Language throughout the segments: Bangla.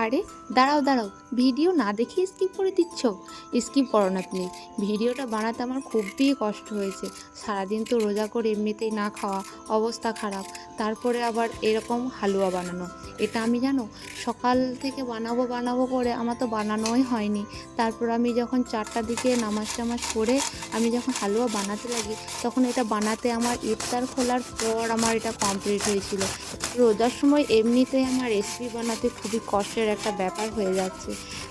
আরে দাঁড়াও দাঁড়াও, ভিডিও না দেখে স্কিপ করে দিচ্ছ। স্কিপ করো না প্লিজ। ভিডিওটা বানাতে আমার খুবই কষ্ট হয়েছে। সারাদিন তো রোজা করে এমনিতেই না খাওয়া, অবস্থা খারাপ, তারপরে আবার এরকম হালুয়া বানানো। এটা আমি জানো সকাল থেকে বানাবো বানাবো করে আমার তো বানানোই হয়নি। তারপর আমি যখন 4টার দিকে নামাজ টামাজ পড়ে আমি যখন হালুয়া বানাতে লাগি, তখন এটা বানাতে আমার ইফতার খোলার পর আমার এটা কমপ্লিট হয়েছিল। রোজার সময় এমনিতেই আমার রেসিপি বানাতে খুবই কষ্টের একটা ব্যাপার হয়ে যাচ্ছে,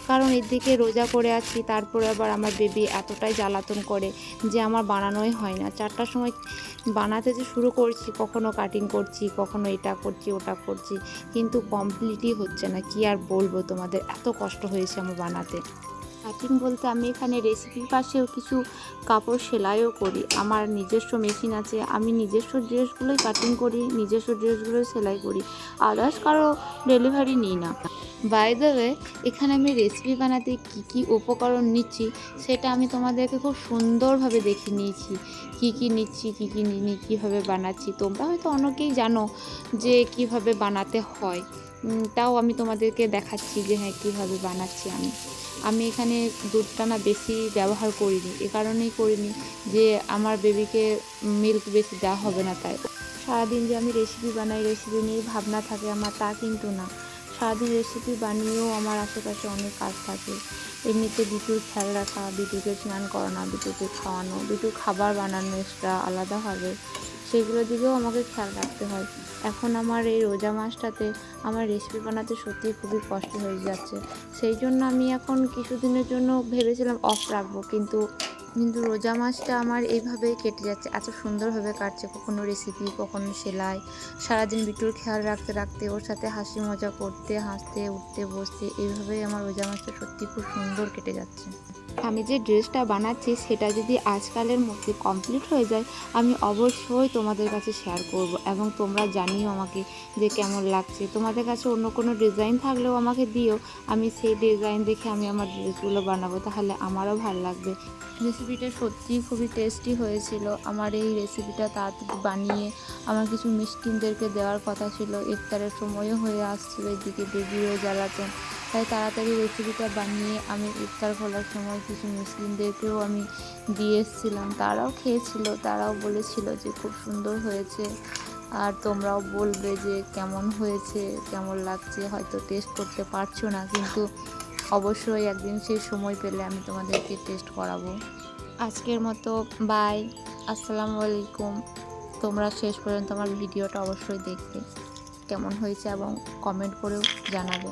কারণ এদিকে রোজা করে আছি, তারপরে আবার আমার বেবি এতটাই জ্বালাতন করে যে আমার বানানোই হয় না। 4টার সময় বানাতে যে শুরু করছি, কখনো কাটিং করছি, কখনো এটা করছি ওটা করছি, কিন্তু কমপ্লিটই হচ্ছে না। কি আর বলবো তোমাদের, এত কষ্ট হয়েছে আমার বানাতে। কাটিং বলতে আমি এখানে রেসিপির পাশেও কিছু কাপড় সেলাইও করি। আমার নিজস্ব মেশিন আছে, আমি নিজস্ব ড্রেসগুলোই কাটিং করি, নিজস্ব ড্রেসগুলোই সেলাই করি, আদার্স কারো ডেলিভারি নিই না। বাই দ্য ওয়ে, এখানে আমি রেসিপি বানাতে কি কি উপকরণ নিচ্ছি সেটা আমি তোমাদেরকে খুব সুন্দরভাবে দেখিয়ে নিয়েছি। কি কি নিচ্ছি, কি কি নিই, কীভাবে বানাচ্ছি। তোমরা হয়তো অনেকেই জানো যে কিভাবে বানাতে হয়, তাও আমি তোমাদেরকে দেখাচ্ছি যে হ্যাঁ কীভাবে বানাচ্ছি আমি এখানে দুধটা না বেশি ব্যবহার করিনি, এ কারণেই করিনি যে আমার বেবিকে মিল্ক বেশি দেওয়া হবে না তাই। সারাদিন যে আমি রেসিপি বানাই, রেসিপি নিয়ে ভাবনা থাকে আমার, তা কিন্তু না। সারাদিন রেসিপি বানিয়েও আমার আশেপাশে অনেক কাজ থাকে। এমনিতে বিটুর খেয়াল রাখা, বিটুকে স্নান করানো, বিটুকে খাওয়ানো, বিটুর খাবার বানানো এক্সট্রা আলাদাভাবে, সেগুলোর দিকেও আমাকে খেয়াল রাখতে হয়। এখন আমার এই রোজা মাসটাতে আমার রেসিপি বানাতে সত্যিই খুবই কষ্ট হয়ে যাচ্ছে। সেই জন্য আমি এখন কিছুদিনের জন্য ভেবেছিলাম অফ রাখবো, কিন্তু রোজা মাসটা আমার এইভাবেই কেটে যাচ্ছে, এত সুন্দরভাবে কাটছে। কখনো রেসিপি, কখনো সেলাই, সারাদিন বিটুর খেয়াল রাখতে রাখতে, ওর সাথে হাসি মজা করতে, হাসতে উঠতে বসতে, এইভাবেই আমার রোজা মাসটা সত্যি খুব সুন্দর কেটে যাচ্ছে। আমি যে ড্রেসটা বানাচ্ছি সেটা যদি আজকালের মধ্যে কমপ্লিট হয়ে যায়, আমি অবশ্যই তোমাদের কাছে শেয়ার করব, এবং তোমরা জানিও আমাকে যে কেমন লাগছে। তোমাদের কাছে অন্য কোনো ডিজাইন থাকলেও আমাকে দিও, আমি সেই ডিজাইন দেখে আমি আমার ড্রেসগুলো বানাবো, তাহলে আমারও ভালো লাগবে। রেসিপিটা সত্যিই খুবই টেস্টি হয়েছিল। আমার এই রেসিপিটা তাড়াতাড়ি বানিয়ে আমার কিছু মিষ্টিদেরকে দেওয়ার কথা ছিল, ইফতারের সময়ও হয়ে আসছিল, এদিকে বেবিও জ্বালাতেন, তাই তাড়াতাড়ি রেসিপিটা বানিয়ে আমি ইফতার খোলার সময় কিছু মুসলিমদেরকেও আমি দিয়ে এসেছিলাম। তারাও খেয়েছিল, তারাও বলেছিল যে খুব সুন্দর হয়েছে, আর তোমরাও বলবে যে কেমন হয়েছে, কেমন লাগছে। হয়তো টেস্ট করতে পারছো না, কিন্তু অবশ্যই একদিন সেই সময় পেলে আমি তোমাদেরকে টেস্ট করাবো। আজকের মতো বাই, আসসালামু আলাইকুম। তোমরা শেষ পর্যন্ত আমার ভিডিওটা অবশ্যই দেখবে, কেমন হয়েছে এবং কমেন্ট করেও জানাবে।